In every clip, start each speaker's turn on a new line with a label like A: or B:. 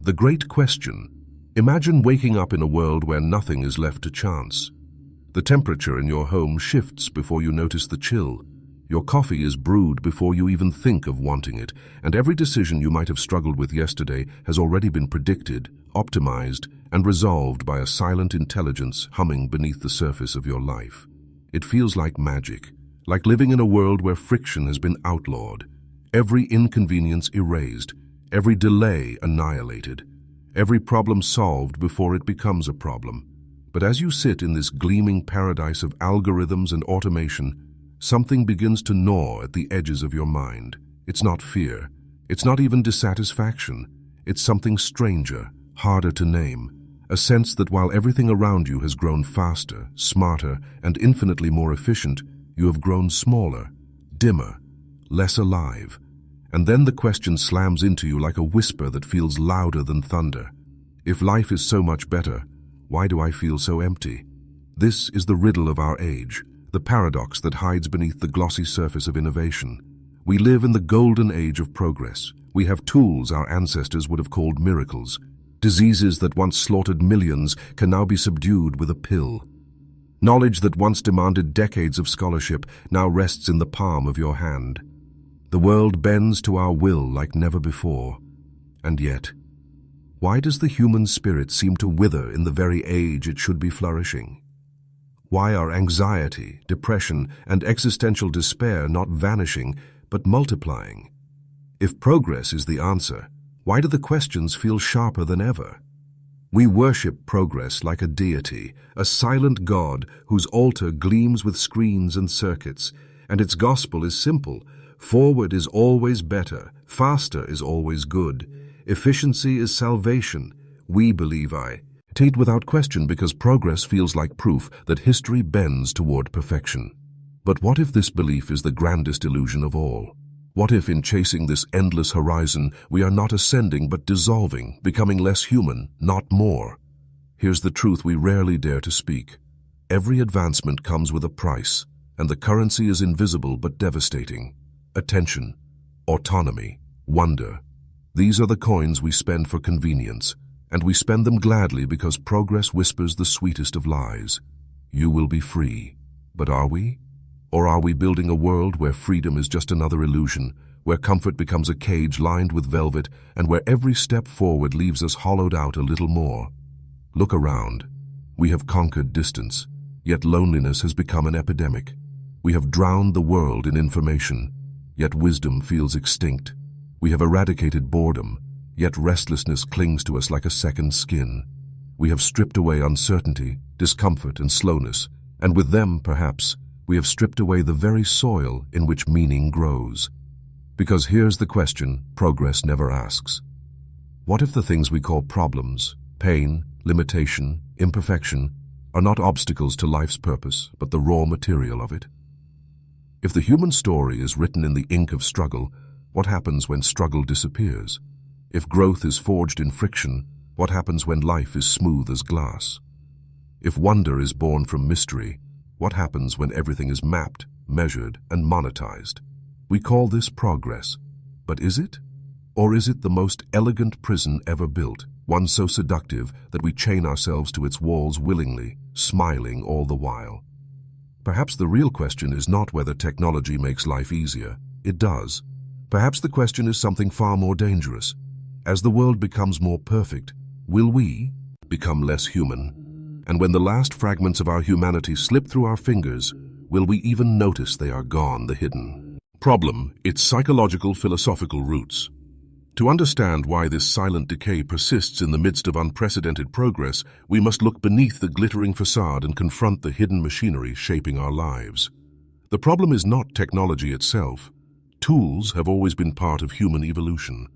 A: The great question. Imagine waking up in a world where nothing is left to chance. The temperature in your home shifts before you notice the chill. Your coffee is brewed before you even think of wanting it, and every decision you might have struggled with yesterday has already been predicted, optimized, and resolved by a silent intelligence humming beneath the surface of your life. It feels like magic, like living in a world where friction has been outlawed, every inconvenience erased, every delay annihilated, every problem solved before it becomes a problem. But as you sit in this gleaming paradise of algorithms and automation, something begins to gnaw at the edges of your mind. It's not fear. It's not even dissatisfaction. It's something stranger, harder to name. A sense that while everything around you has grown faster, smarter, and infinitely more efficient, you have grown smaller, dimmer, less alive. And then the question slams into you like a whisper that feels louder than thunder. If life is so much better, why do I feel so empty? This is the riddle of our age, the paradox that hides beneath the glossy surface of innovation. We live in the golden age of progress. We have tools our ancestors would have called miracles. Diseases that once slaughtered millions can now be subdued with a pill. Knowledge that once demanded decades of scholarship now rests in the palm of your hand. The world bends to our will like never before. And yet, why does the human spirit seem to wither in the very age it should be flourishing? Why are anxiety, depression, and existential despair not vanishing, but multiplying? If progress is the answer, why do the questions feel sharper than ever? We worship progress like a deity, a silent god whose altar gleams with screens and circuits, and its gospel is simple. Forward is always better, faster is always good, efficiency is salvation, we believe It without question because progress feels like proof that history bends toward perfection. But what if this belief is the grandest illusion of all? What if in chasing this endless horizon we are not ascending but dissolving, becoming less human, not more? Here's the truth we rarely dare to speak. Every advancement comes with a price, and the currency is invisible but devastating. Attention, autonomy, wonder. These are the coins we spend for convenience, and we spend them gladly because progress whispers the sweetest of lies. You will be free. But are we? Or are we building a world where freedom is just another illusion, where comfort becomes a cage lined with velvet, and where every step forward leaves us hollowed out a little more? Look around. We have conquered distance, yet loneliness has become an epidemic. We have drowned the world in information, yet wisdom feels extinct. We have eradicated boredom, yet restlessness clings to us like a second skin. We have stripped away uncertainty, discomfort, and slowness, and with them, perhaps, we have stripped away the very soil in which meaning grows. Because here's the question progress never asks. What if the things we call problems, pain, limitation, imperfection, are not obstacles to life's purpose, but the raw material of it? If the human story is written in the ink of struggle, what happens when struggle disappears? If growth is forged in friction, what happens when life is smooth as glass? If wonder is born from mystery, what happens when everything is mapped, measured, and monetized? We call this progress. But is it? Or is it the most elegant prison ever built, one so seductive that we chain ourselves to its walls willingly, smiling all the while? Perhaps the real question is not whether technology makes life easier. It does. Perhaps the question is something far more dangerous. As the world becomes more perfect, will we become less human? And when the last fragments of our humanity slip through our fingers, will we even notice they are gone, the hidden problem, its psychological, philosophical roots? To understand why this silent decay persists in the midst of unprecedented progress, we must look beneath the glittering facade and confront the hidden machinery shaping our lives. The problem is not technology itself. Tools have always been part of human evolution.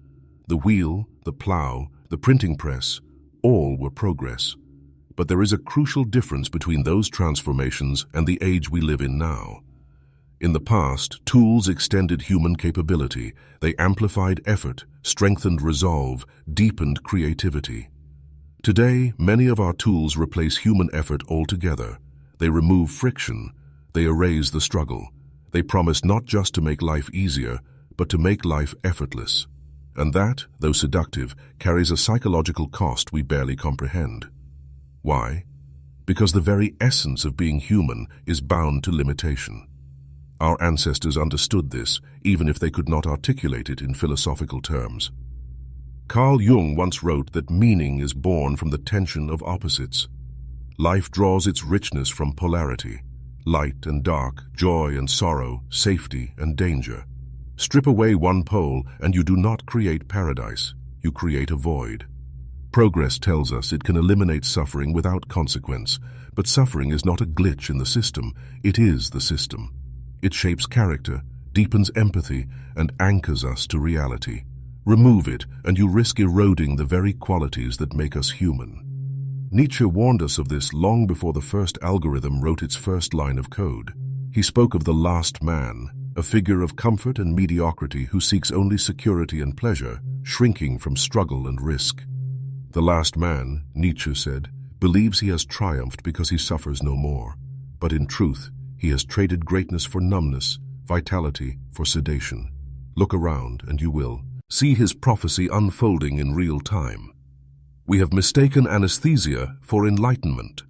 A: The wheel, the plow, the printing press, all were progress. But there is a crucial difference between those transformations and the age we live in now. In the past, tools extended human capability. They amplified effort, strengthened resolve, deepened creativity. Today, many of our tools replace human effort altogether. They remove friction. They erase the struggle. They promise not just to make life easier, but to make life effortless. And that, though seductive, carries a psychological cost we barely comprehend. Why? Because the very essence of being human is bound to limitation. Our ancestors understood this, even if they could not articulate it in philosophical terms. Carl Jung once wrote that meaning is born from the tension of opposites. Life draws its richness from polarity, light and dark, joy and sorrow, safety and danger. Strip away one pole and you do not create paradise, you create a void. Progress tells us it can eliminate suffering without consequence, but suffering is not a glitch in the system, it is the system. It shapes character, deepens empathy, and anchors us to reality. Remove it, and you risk eroding the very qualities that make us human. Nietzsche warned us of this long before the first algorithm wrote its first line of code. He spoke of the last man, a figure of comfort and mediocrity who seeks only security and pleasure, shrinking from struggle and risk. The last man, Nietzsche said, believes he has triumphed because he suffers no more. But in truth, he has traded greatness for numbness, vitality for sedation. Look around, and you will see his prophecy unfolding in real time. We have mistaken anesthesia for enlightenment.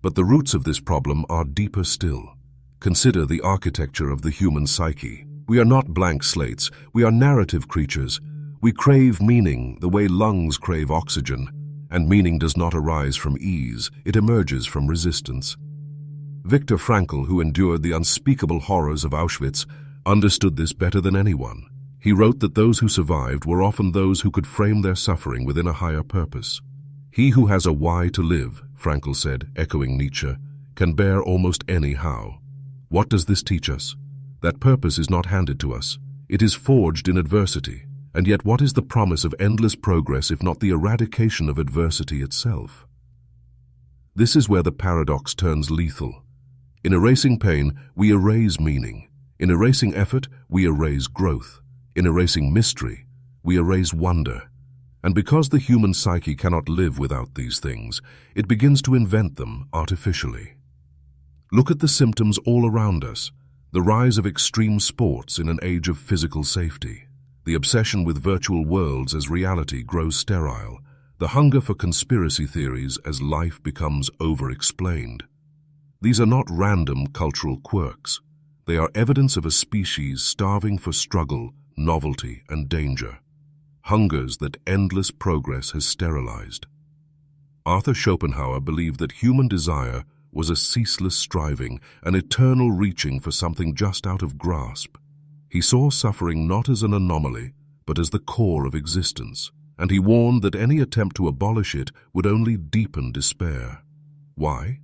A: But the roots of this problem are deeper still. Consider the architecture of the human psyche. We are not blank slates, we are narrative creatures. We crave meaning the way lungs crave oxygen, and meaning does not arise from ease, it emerges from resistance. Viktor Frankl, who endured the unspeakable horrors of Auschwitz, understood this better than anyone. He wrote that those who survived were often those who could frame their suffering within a higher purpose. He who has a why to live, Frankl said, echoing Nietzsche, can bear almost any how. What does this teach us? That purpose is not handed to us. It is forged in adversity. And yet what is the promise of endless progress if not the eradication of adversity itself? This is where the paradox turns lethal. In erasing pain, we erase meaning. In erasing effort, we erase growth. In erasing mystery, we erase wonder. And because the human psyche cannot live without these things, it begins to invent them artificially. Look at the symptoms all around us. The rise of extreme sports in an age of physical safety. The obsession with virtual worlds as reality grows sterile. The hunger for conspiracy theories as life becomes over-explained. These are not random cultural quirks. They are evidence of a species starving for struggle, novelty, and danger. Hungers that endless progress has sterilized. Arthur Schopenhauer believed that human desire was a ceaseless striving, an eternal reaching for something just out of grasp. He saw suffering not as an anomaly, but as the core of existence, and he warned that any attempt to abolish it would only deepen despair. Why?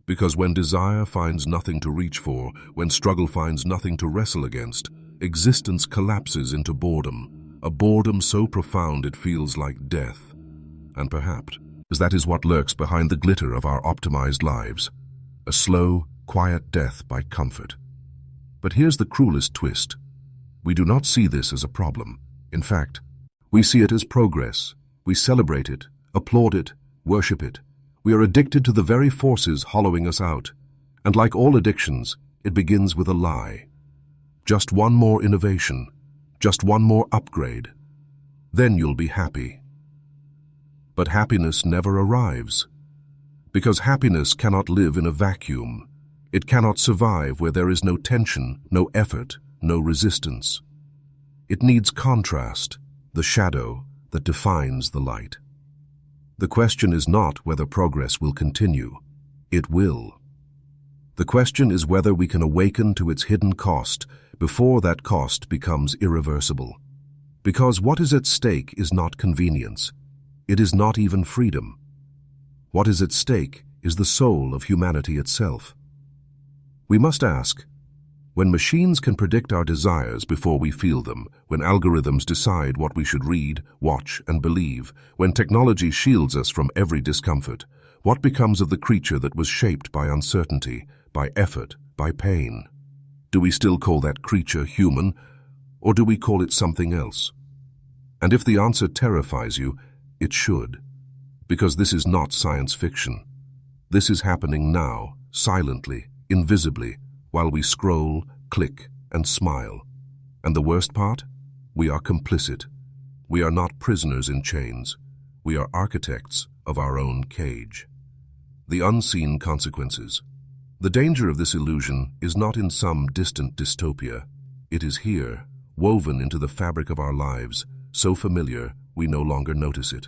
A: Because when desire finds nothing to reach for, when struggle finds nothing to wrestle against, existence collapses into boredom, a boredom so profound it feels like death. And perhaps that is what lurks behind the glitter of our optimized lives, a slow, quiet death by comfort. But here's the cruelest twist. We do not see this as a problem. In fact, we see it as progress. We celebrate it, applaud it, worship it. We are addicted to the very forces hollowing us out. And like all addictions, it begins with a lie. Just one more innovation, just one more upgrade. Then you'll be happy. But happiness never arrives. Because happiness cannot live in a vacuum. It cannot survive where there is no tension, no effort, no resistance. It needs contrast, the shadow that defines the light. The question is not whether progress will continue. It will. The question is whether we can awaken to its hidden cost before that cost becomes irreversible. Because what is at stake is not convenience. It is not even freedom. What is at stake is the soul of humanity itself. We must ask, when machines can predict our desires before we feel them, when algorithms decide what we should read, watch, and believe, when technology shields us from every discomfort, what becomes of the creature that was shaped by uncertainty, by effort, by pain? Do we still call that creature human, or do we call it something else? And if the answer terrifies you, it should, because this is not science fiction. This is happening now, silently, invisibly, while we scroll, click, and smile. And the worst part? We are complicit. We are not prisoners in chains. We are architects of our own cage. The unseen consequences. The danger of this illusion is not in some distant dystopia. It is here, woven into the fabric of our lives, so familiar we no longer notice it.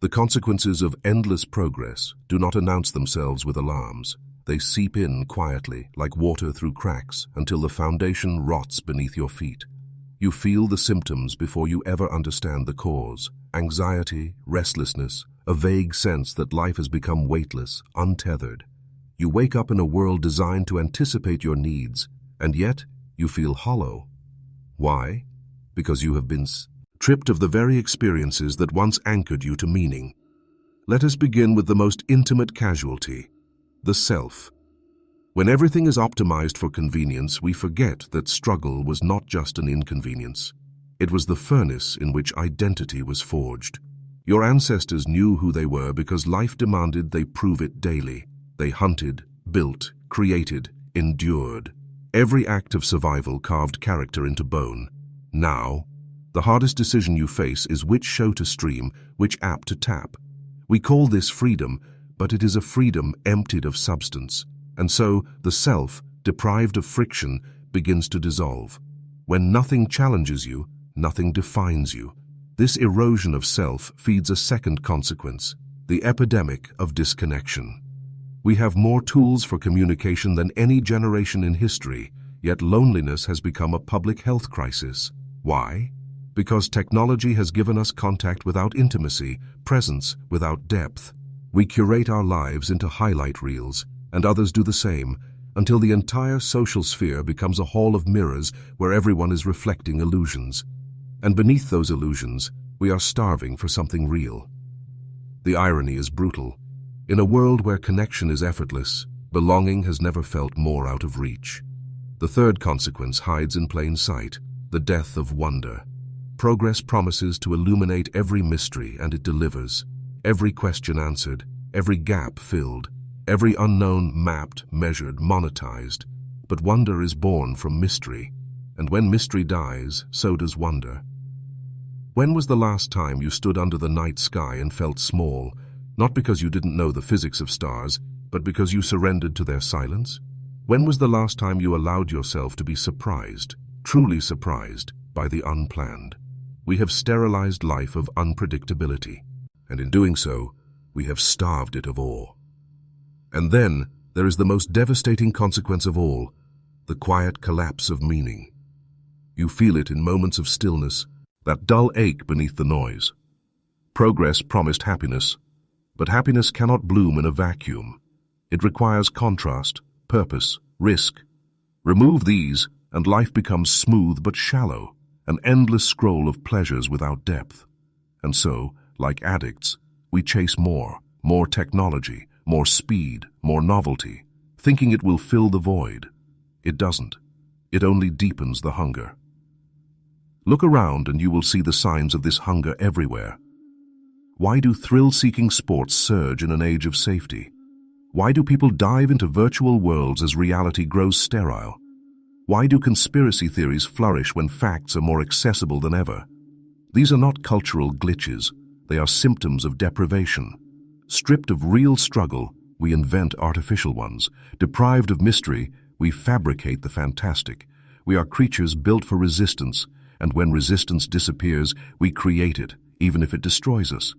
A: The consequences of endless progress do not announce themselves with alarms. They seep in quietly, like water through cracks, until the foundation rots beneath your feet. You feel the symptoms before you ever understand the cause. Anxiety, restlessness, a vague sense that life has become weightless, untethered. You wake up in a world designed to anticipate your needs, and yet you feel hollow. Why? Because you have been stripped of the very experiences that once anchored you to meaning. Let us begin with the most intimate casualty, the self. When everything is optimized for convenience, we forget that struggle was not just an inconvenience. It was the furnace in which identity was forged. Your ancestors knew who they were because life demanded they prove it daily. They hunted, built, created, endured. Every act of survival carved character into bone. Now, the hardest decision you face is which show to stream, which app to tap. We call this freedom, but it is a freedom emptied of substance. And so, the self, deprived of friction, begins to dissolve. When nothing challenges you, nothing defines you. This erosion of self feeds a second consequence, the epidemic of disconnection. We have more tools for communication than any generation in history, yet loneliness has become a public health crisis. Why? Because technology has given us contact without intimacy, presence without depth. We curate our lives into highlight reels, and others do the same, until the entire social sphere becomes a hall of mirrors where everyone is reflecting illusions. And beneath those illusions, we are starving for something real. The irony is brutal. In a world where connection is effortless, belonging has never felt more out of reach. The third consequence hides in plain sight, the death of wonder. Progress promises to illuminate every mystery, and it delivers. Every question answered, every gap filled, every unknown mapped, measured, monetized. But wonder is born from mystery, and when mystery dies, so does wonder. When was the last time you stood under the night sky and felt small, not because you didn't know the physics of stars, but because you surrendered to their silence? When was the last time you allowed yourself to be surprised, truly surprised, by the unplanned? We have sterilized life of unpredictability, and in doing so, we have starved it of awe. And then, there is the most devastating consequence of all, the quiet collapse of meaning. You feel it in moments of stillness, that dull ache beneath the noise. Progress promised happiness, but happiness cannot bloom in a vacuum. It requires contrast, purpose, risk. Remove these, and life becomes smooth but shallow, an endless scroll of pleasures without depth. And so, like addicts, we chase more technology, more speed, more novelty, thinking it will fill the void. It doesn't. It only deepens the hunger. Look around and you will see the signs of this hunger everywhere. Why do thrill-seeking sports surge in an age of safety? Why do people dive into virtual worlds as reality grows sterile? Why do conspiracy theories flourish when facts are more accessible than ever? These are not cultural glitches. They are symptoms of deprivation. Stripped of real struggle, we invent artificial ones. Deprived of mystery, we fabricate the fantastic. We are creatures built for resistance, and when resistance disappears, we create it, even if it destroys us.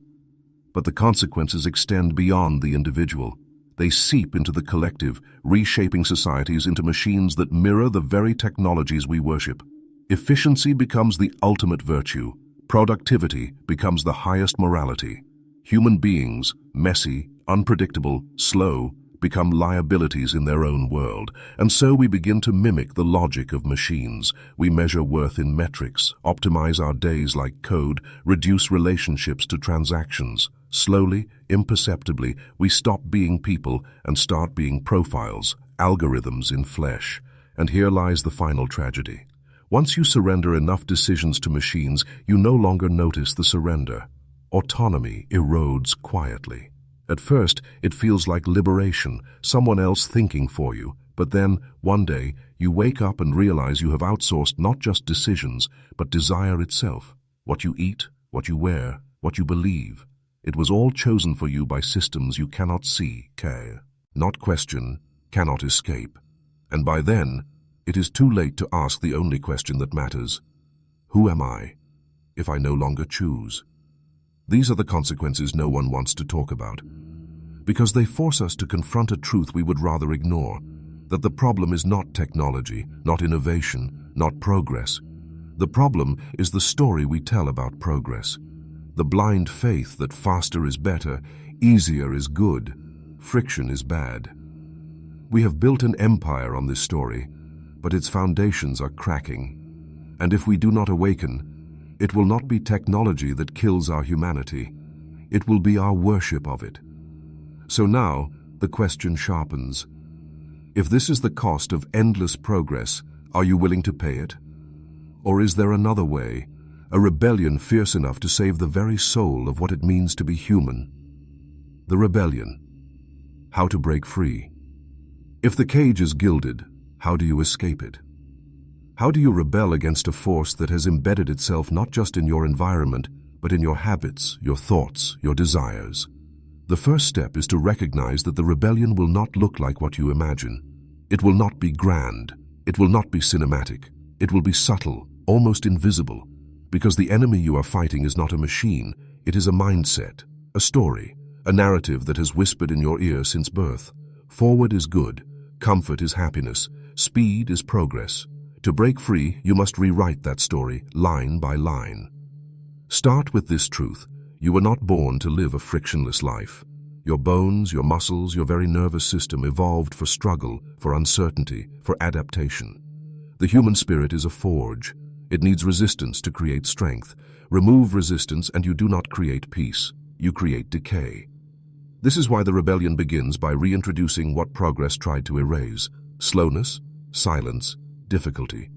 A: But the consequences extend beyond the individual. They seep into the collective, reshaping societies into machines that mirror the very technologies we worship. Efficiency becomes the ultimate virtue. Productivity becomes the highest morality. Human beings, messy, unpredictable, slow, become liabilities in their own world, and so we begin to mimic the logic of machines. We measure worth in metrics, optimize our days like code, reduce relationships to transactions. Slowly, imperceptibly, we stop being people and start being profiles, algorithms in flesh. And here lies the final tragedy. Once you surrender enough decisions to machines, you no longer notice the surrender. Autonomy erodes quietly. At first, it feels like liberation, someone else thinking for you. But then, one day, you wake up and realize you have outsourced not just decisions, but desire itself. what you eat, what you wear, what you believe. It was all chosen for you by systems you cannot see, not question, cannot escape. And by then, it is too late to ask the only question that matters. Who am I, if I no longer choose? These are the consequences no one wants to talk about, because they force us to confront a truth we would rather ignore, that the problem is not technology, not innovation, not progress. The problem is the story we tell about progress. The blind faith that faster is better, easier is good, friction is bad. We have built an empire on this story, but its foundations are cracking. And if we do not awaken, it will not be technology that kills our humanity. It will be our worship of it. So now, the question sharpens. If this is the cost of endless progress, are you willing to pay it? Or is there another way, a rebellion fierce enough to save the very soul of what it means to be human? The rebellion. How to break free. If the cage is gilded, how do you escape it? How do you rebel against a force that has embedded itself not just in your environment, but in your habits, your thoughts, your desires? The first step is to recognize that the rebellion will not look like what you imagine. It will not be grand. It will not be cinematic. It will be subtle, almost invisible, because the enemy you are fighting is not a machine. It is a mindset, a story, a narrative that has whispered in your ear since birth. Forward is good. Comfort is happiness. Speed is progress. To break free, you must rewrite that story, line by line. Start with this truth. You were not born to live a frictionless life. Your bones, your muscles, your very nervous system evolved for struggle, for uncertainty, for adaptation. The human spirit is a forge. It needs resistance to create strength. Remove resistance and you do not create peace. You create decay. This is why the rebellion begins by reintroducing what progress tried to erase. Slowness, silence, difficulty.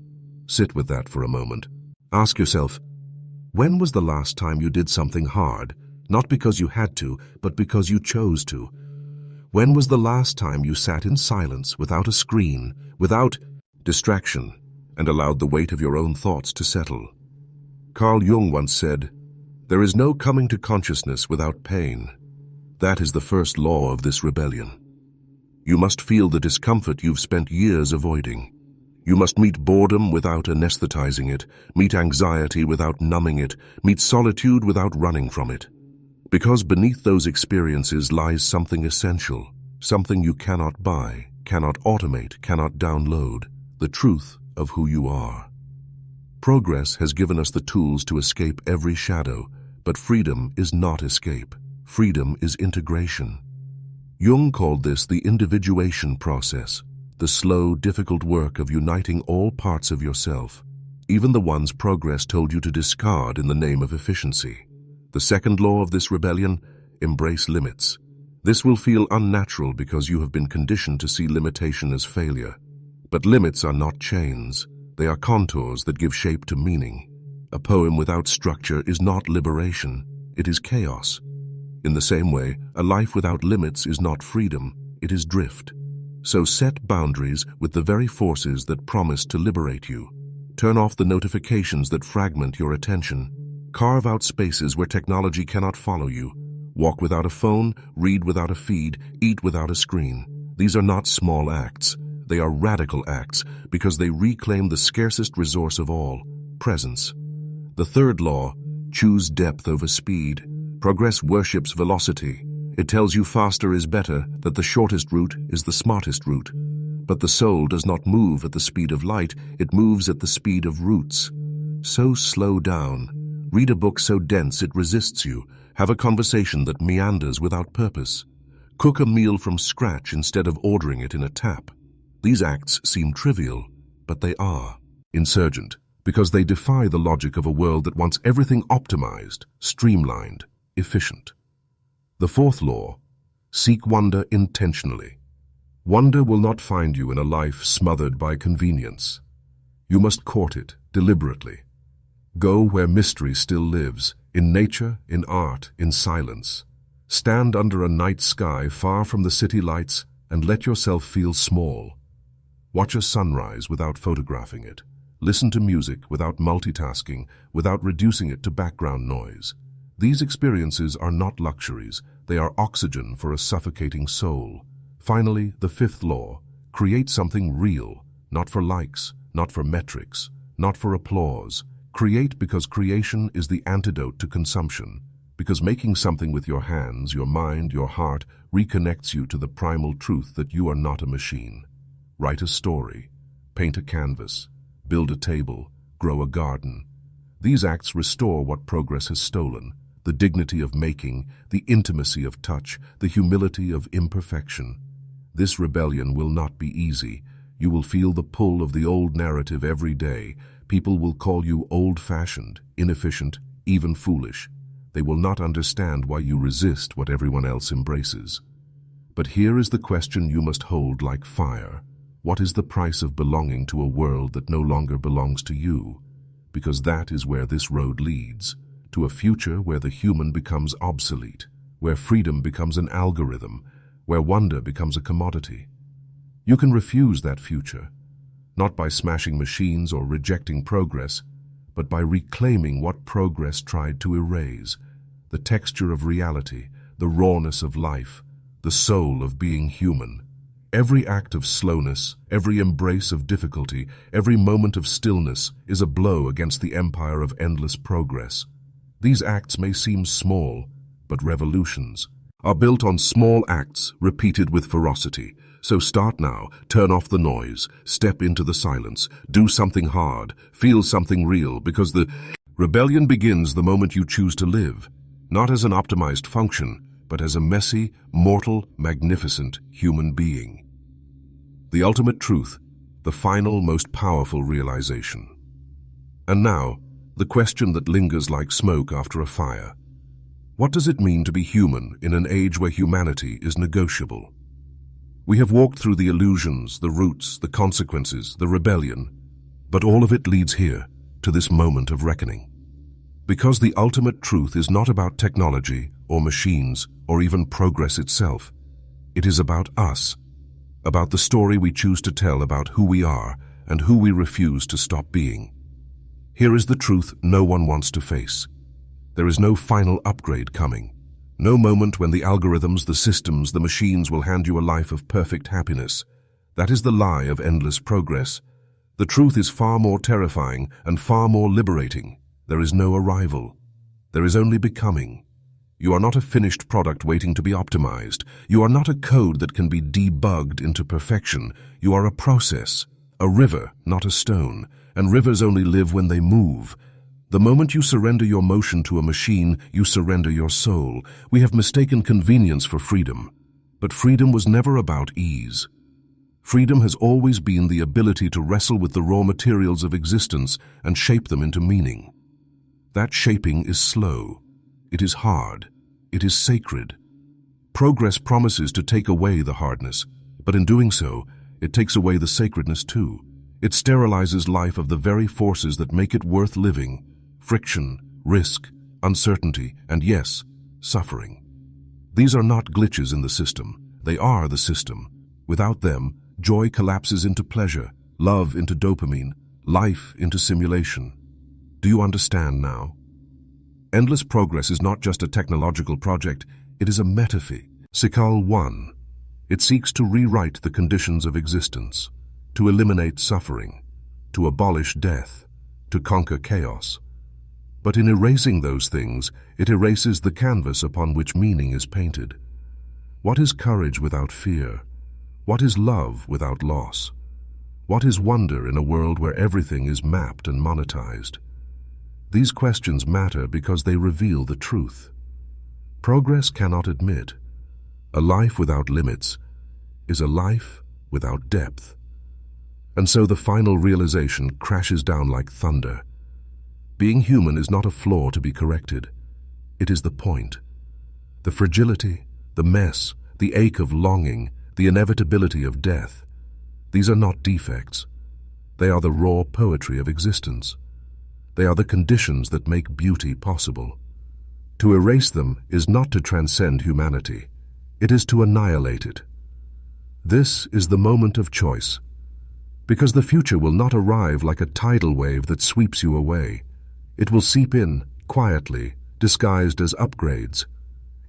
A: Sit with that for a moment. Ask yourself, when was the last time you did something hard, not because you had to, but because you chose to? When was the last time you sat in silence, without a screen, without distraction, and allowed the weight of your own thoughts to settle? Carl Jung once said, "There is no coming to consciousness without pain." That is the first law of this rebellion. You must feel the discomfort you've spent years avoiding. You must meet boredom without anesthetizing it, meet anxiety without numbing it, meet solitude without running from it. Because beneath those experiences lies something essential, something you cannot buy, cannot automate, cannot download, the truth of who you are. Progress has given us the tools to escape every shadow, but freedom is not escape. Freedom is integration. Jung called this the individuation process, the slow, difficult work of uniting all parts of yourself, even the ones progress told you to discard in the name of efficiency. The second law of this rebellion: embrace limits. This will feel unnatural because you have been conditioned to see limitation as failure. But limits are not chains. They are contours that give shape to meaning. A poem without structure is not liberation, it is chaos. In the same way, a life without limits is not freedom, it is drift. So set boundaries with the very forces that promise to liberate you. Turn off the notifications that fragment your attention. Carve out spaces where technology cannot follow you. Walk without a phone, read without a feed, eat without a screen. These are not small acts. They are radical acts because they reclaim the scarcest resource of all, presence. The third law: choose depth over speed. Progress worships velocity. It tells you faster is better, that the shortest route is the smartest route. But the soul does not move at the speed of light, it moves at the speed of roots. So slow down. Read a book so dense it resists you. Have a conversation that meanders without purpose. Cook a meal from scratch instead of ordering it in a tap. These acts seem trivial, but they are insurgent, because they defy the logic of a world that wants everything optimized, streamlined, efficient. The fourth law: seek wonder intentionally. Wonder will not find you in a life smothered by convenience. You must court it deliberately. Go where mystery still lives, in nature, in art, in silence. Stand under a night sky far from the city lights and let yourself feel small. Watch a sunrise without photographing it. Listen to music without multitasking, without reducing it to background noise. These experiences are not luxuries, they are oxygen for a suffocating soul. Finally, the fifth law: create something real, not for likes, not for metrics, not for applause. Create because creation is the antidote to consumption, because making something with your hands, your mind, your heart reconnects you to the primal truth that you are not a machine. Write a story, paint a canvas, build a table, grow a garden. These acts restore what progress has stolen: the dignity of making, the intimacy of touch, the humility of imperfection. This rebellion will not be easy. You will feel the pull of the old narrative every day. People will call you old-fashioned, inefficient, even foolish. They will not understand why you resist what everyone else embraces. But here is the question you must hold like fire. What is the price of belonging to a world that no longer belongs to you? Because that is where this road leads, to a future where the human becomes obsolete, where freedom becomes an algorithm, where wonder becomes a commodity. You can refuse that future, not by smashing machines or rejecting progress, but by reclaiming what progress tried to erase: the texture of reality, the rawness of life, the soul of being human. Every act of slowness, every embrace of difficulty, every moment of stillness is a blow against the empire of endless progress. These acts may seem small, but revolutions are built on small acts repeated with ferocity. So start now, turn off the noise, step into the silence, do something hard, feel something real, because the rebellion begins the moment you choose to live, not as an optimized function, but as a messy, mortal, magnificent human being. The ultimate truth, the final, most powerful realization. And now, the question that lingers like smoke after a fire. What does it mean to be human in an age where humanity is negotiable? We have walked through the illusions, the roots, the consequences, the rebellion, but all of it leads here, to this moment of reckoning. Because the ultimate truth is not about technology or machines or even progress itself. It is about us, about the story we choose to tell about who we are and who we refuse to stop being. Here is the truth no one wants to face. There is no final upgrade coming. No moment when the algorithms, the systems, the machines will hand you a life of perfect happiness. That is the lie of endless progress. The truth is far more terrifying and far more liberating. There is no arrival. There is only becoming. You are not a finished product waiting to be optimized. You are not a code that can be debugged into perfection. You are a process, a river, not a stone, and rivers only live when they move. The moment you surrender your motion to a machine, you surrender your soul. We have mistaken convenience for freedom, but freedom was never about ease. Freedom has always been the ability to wrestle with the raw materials of existence and shape them into meaning. That shaping is slow. It is hard. It is sacred. Progress promises to take away the hardness, but in doing so, it takes away the sacredness too. It sterilizes life of the very forces that make it worth living: friction, risk, uncertainty, and yes, suffering. These are not glitches in the system. They are the system. Without them, joy collapses into pleasure, love into dopamine, life into simulation. Do you understand now? Endless progress is not just a technological project, it is a metaphysical one. It seeks to rewrite the conditions of existence, to eliminate suffering, to abolish death, to conquer chaos. But in erasing those things, it erases the canvas upon which meaning is painted. What is courage without fear? What is love without loss? What is wonder in a world where everything is mapped and monetized? These questions matter because they reveal the truth. Progress cannot admit. A life without limits is a life without depth. And so the final realization crashes down like thunder. Being human is not a flaw to be corrected. It is the point. The fragility, the mess, the ache of longing, the inevitability of death. These are not defects. They are the raw poetry of existence. They are the conditions that make beauty possible. To erase them is not to transcend humanity. It is to annihilate it. This is the moment of choice. Because the future will not arrive like a tidal wave that sweeps you away. It will seep in, quietly, disguised as upgrades.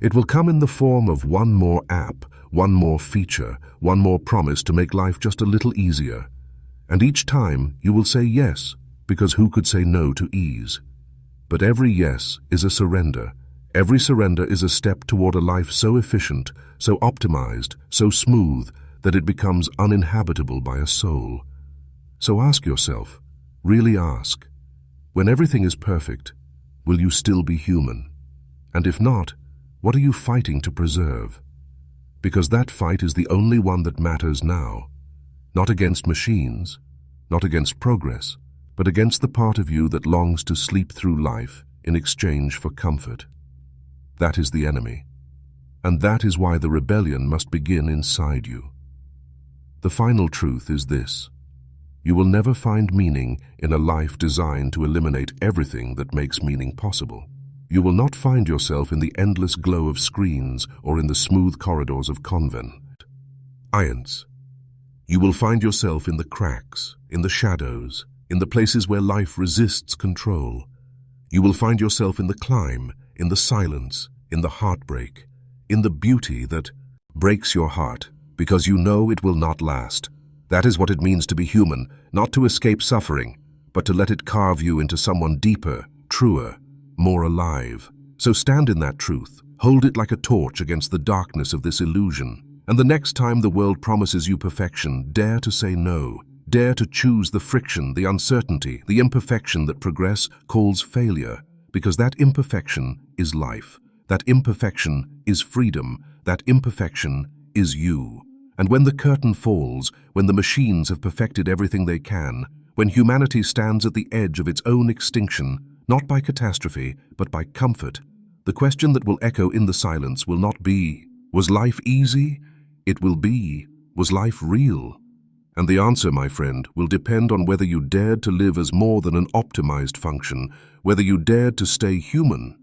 A: It will come in the form of one more app, one more feature, one more promise to make life just a little easier. And each time you will say yes, because who could say no to ease? But every yes is a surrender. Every surrender is a step toward a life so efficient, so optimized, so smooth, that it becomes uninhabitable by a soul. So ask yourself, really ask, when everything is perfect, will you still be human? And if not, what are you fighting to preserve? Because that fight is the only one that matters now. Not against machines, not against progress, but against the part of you that longs to sleep through life in exchange for comfort. That is the enemy. And that is why the rebellion must begin inside you. The final truth is this: you will never find meaning in a life designed to eliminate everything that makes meaning possible. You will not find yourself in the endless glow of screens or in the smooth corridors of convent. Science. You will find yourself in the cracks, in the shadows, in the places where life resists control. You will find yourself in the climb, in the silence, in the heartbreak, in the beauty that breaks your heart because you know it will not last. That is what it means to be human, not to escape suffering, but to let it carve you into someone deeper, truer, more alive. So stand in that truth, hold it like a torch against the darkness of this illusion, and the next time the world promises you perfection, dare to say no. Dare to choose the friction, the uncertainty, the imperfection that progress calls failure, because that imperfection is life. That imperfection is freedom. That imperfection is you. And when the curtain falls, when the machines have perfected everything they can, when humanity stands at the edge of its own extinction, not by catastrophe, but by comfort, the question that will echo in the silence will not be, was life easy? It will be, was life real? And the answer, my friend, will depend on whether you dared to live as more than an optimized function, whether you dared to stay human,